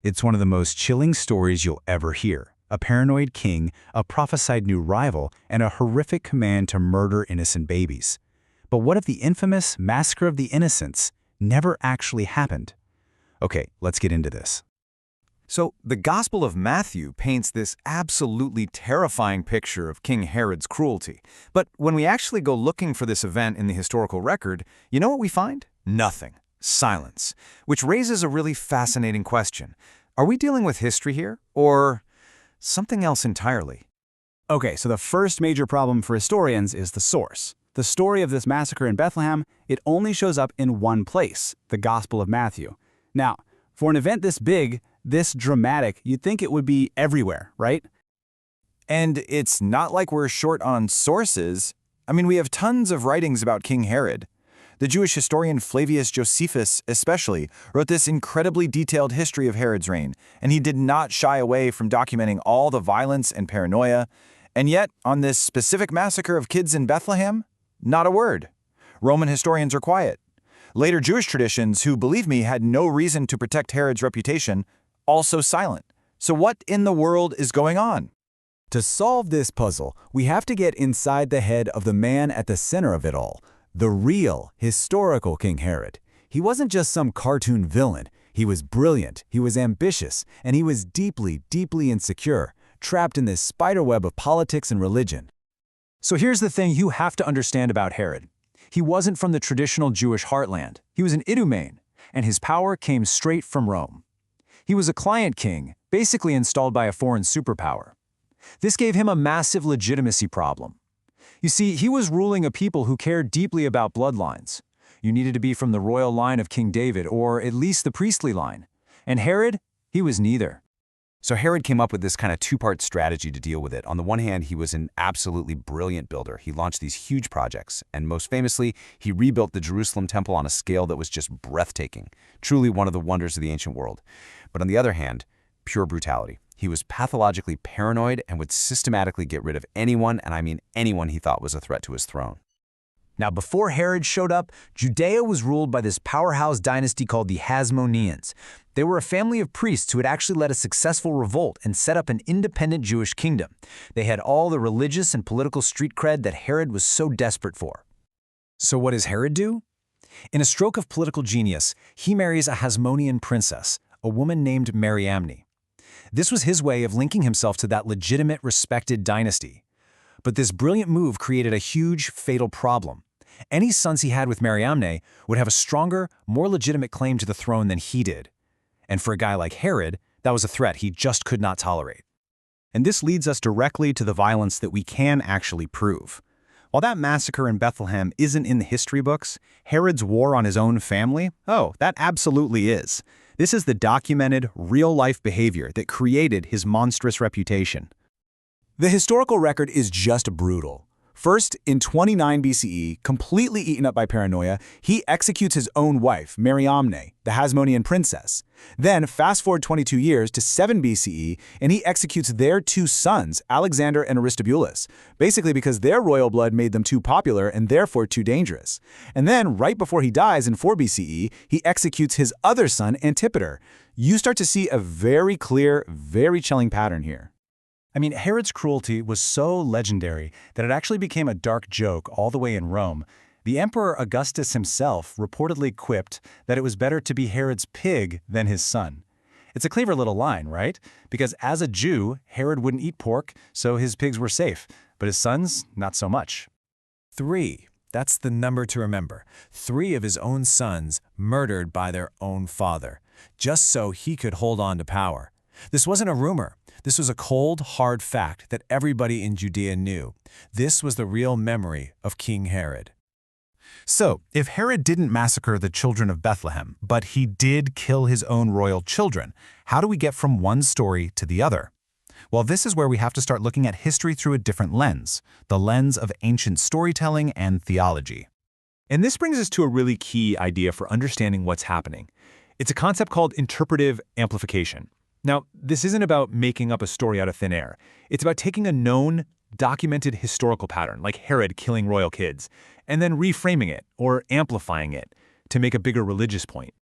It's one of the most chilling stories you'll ever hear. A paranoid king, a prophesied new rival, and a horrific command to murder innocent babies. But what if the infamous Massacre of the Innocents never actually happened? Okay, let's get into this. So, the Gospel of Matthew paints this absolutely terrifying picture of King Herod's cruelty. But when we actually go looking for this event in the historical record, you know what we find? Nothing. Silence. Which raises a really fascinating question. Are we dealing with history here, or something else entirely? Okay, so the first major problem for historians is the source. The story of this massacre in Bethlehem, it only shows up in one place, the Gospel of Matthew. Now, for an event this big, this dramatic, you'd think it would be everywhere, right? And it's not like we're short on sources. I mean, we have tons of writings about King Herod. The Jewish historian Flavius Josephus, especially, wrote this incredibly detailed history of Herod's reign, and he did not shy away from documenting all the violence and paranoia. And yet, on this specific massacre of kids in Bethlehem, not a word. Roman historians are quiet. Later Jewish traditions, who, believe me, had no reason to protect Herod's reputation, also silent. So what in the world is going on? To solve this puzzle, we have to get inside the head of the man at the center of it all, the real, historical King Herod. He wasn't just some cartoon villain. He was brilliant, he was ambitious, and he was deeply, deeply insecure, trapped in this spiderweb of politics and religion. So here's the thing you have to understand about Herod. He wasn't from the traditional Jewish heartland. He was an Idumean, and his power came straight from Rome. He was a client king, basically installed by a foreign superpower. This gave him a massive legitimacy problem. You see, he was ruling a people who cared deeply about bloodlines. You needed to be from the royal line of King David, or at least the priestly line. And Herod, he was neither. So Herod came up with this kind of two-part strategy to deal with it. On the one hand, he was an absolutely brilliant builder. He launched these huge projects, and most famously, he rebuilt the Jerusalem temple on a scale that was just breathtaking, truly one of the wonders of the ancient world. But on the other hand, pure brutality. He was pathologically paranoid and would systematically get rid of anyone, and I mean anyone he thought was a threat to his throne. Now, before Herod showed up, Judea was ruled by this powerhouse dynasty called the Hasmoneans. They were a family of priests who had actually led a successful revolt and set up an independent Jewish kingdom. They had all the religious and political street cred that Herod was so desperate for. So what does Herod do? In a stroke of political genius, he marries a Hasmonean princess, a woman named Mariamne. This was his way of linking himself to that legitimate, respected dynasty. But this brilliant move created a huge, fatal problem. Any sons he had with Mariamne would have a stronger, more legitimate claim to the throne than he did. And for a guy like Herod, that was a threat he just could not tolerate. And this leads us directly to the violence that we can actually prove. While that massacre in Bethlehem isn't in the history books, Herod's war on his own family, oh, that absolutely is. This is the documented, real-life behavior that created his monstrous reputation. The historical record is just brutal. First, in 29 BCE, completely eaten up by paranoia, he executes his own wife, Mariamne, the Hasmonean princess. Then, fast forward 22 years to 7 BCE, and he executes their two sons, Alexander and Aristobulus, basically because their royal blood made them too popular and therefore too dangerous. And then, right before he dies in 4 BCE, he executes his other son, Antipater. You start to see a very clear, very chilling pattern here. I mean, Herod's cruelty was so legendary that it actually became a dark joke all the way in Rome. The Emperor Augustus himself reportedly quipped that it was better to be Herod's pig than his son. It's a clever little line, right? Because as a Jew, Herod wouldn't eat pork, so his pigs were safe, but his sons, not so much. 3. That's the number to remember. 3 of his own sons murdered by their own father, just so he could hold on to power. This wasn't a rumor. This was a cold, hard fact that everybody in Judea knew. This was the real memory of King Herod. So, if Herod didn't massacre the children of Bethlehem, but he did kill his own royal children, how do we get from one story to the other? Well, this is where we have to start looking at history through a different lens, the lens of ancient storytelling and theology. And this brings us to a really key idea for understanding what's happening. It's a concept called interpretive amplification. Now, this isn't about making up a story out of thin air. It's about taking a known, documented historical pattern, like Herod killing royal kids, and then reframing it or amplifying it to make a bigger religious point.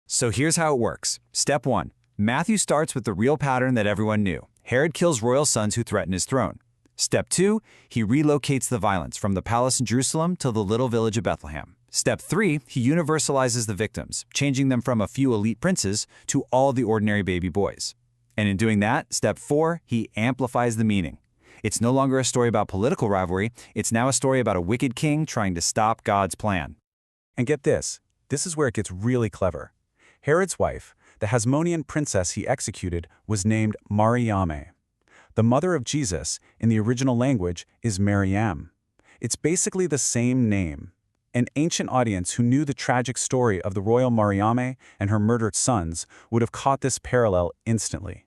So here's how it works. Step 1. Matthew starts with the real pattern that everyone knew. Herod kills royal sons who threaten his throne. Step 2, he relocates the violence from the palace in Jerusalem to the little village of Bethlehem. Step 3, he universalizes the victims, changing them from a few elite princes to all the ordinary baby boys. And in doing that, step 4, he amplifies the meaning. It's no longer a story about political rivalry, it's now a story about a wicked king trying to stop God's plan. And get this is where it gets really clever. Herod's wife, the Hasmonean princess he executed, was named Mariamne. The mother of Jesus, in the original language, is Maryam. It's basically the same name. An ancient audience who knew the tragic story of the royal Mariamne and her murdered sons would have caught this parallel instantly.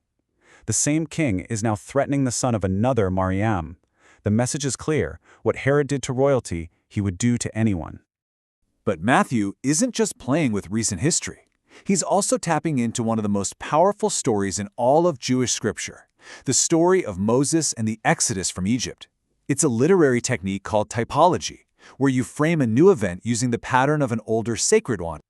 The same king is now threatening the son of another Mariam. The message is clear. What Herod did to royalty, he would do to anyone. But Matthew isn't just playing with recent history. He's also tapping into one of the most powerful stories in all of Jewish scripture, the story of Moses and the Exodus from Egypt. It's a literary technique called typology, where you frame a new event using the pattern of an older sacred one.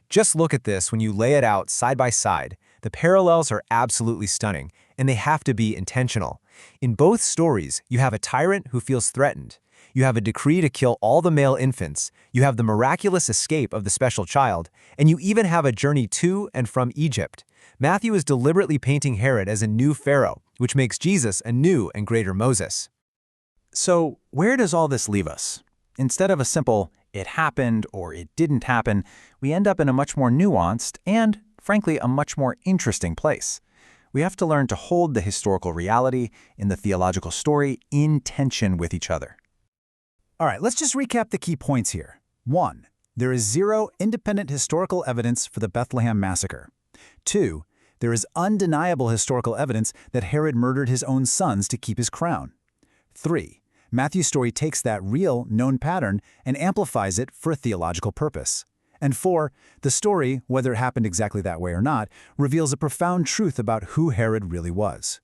Just look at this when you lay it out side by side. The parallels are absolutely stunning, and they have to be intentional. In both stories, you have a tyrant who feels threatened. You have a decree to kill all the male infants. You have the miraculous escape of the special child. And you even have a journey to and from Egypt. Matthew is deliberately painting Herod as a new Pharaoh, which makes Jesus a new and greater Moses. So, where does all this leave us? Instead of a simple, it happened or it didn't happen, we end up in a much more nuanced and, frankly, a much more interesting place. We have to learn to hold the historical reality in the theological story in tension with each other. All right, let's just recap the key points here. 1. There is zero independent historical evidence for the Bethlehem massacre. 2. There is undeniable historical evidence that Herod murdered his own sons to keep his crown. 3. Matthew's story takes that real, known pattern and amplifies it for a theological purpose. And 4. The story, whether it happened exactly that way or not, reveals a profound truth about who Herod really was.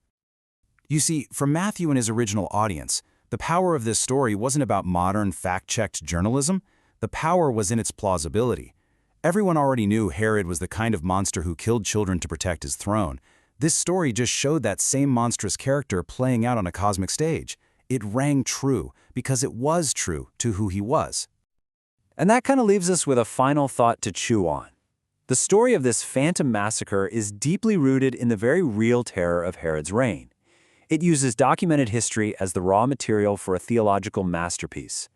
You see, for Matthew and his original audience, the power of this story wasn't about modern, fact-checked journalism. The power was in its plausibility. Everyone already knew Herod was the kind of monster who killed children to protect his throne. This story just showed that same monstrous character playing out on a cosmic stage. It rang true because it was true to who he was. And that kind of leaves us with a final thought to chew on. The story of this phantom massacre is deeply rooted in the very real terror of Herod's reign. It uses documented history as the raw material for a theological masterpiece.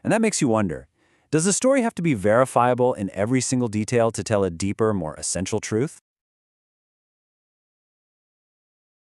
And that makes you wonder, does the story have to be verifiable in every single detail to tell a deeper, more essential truth?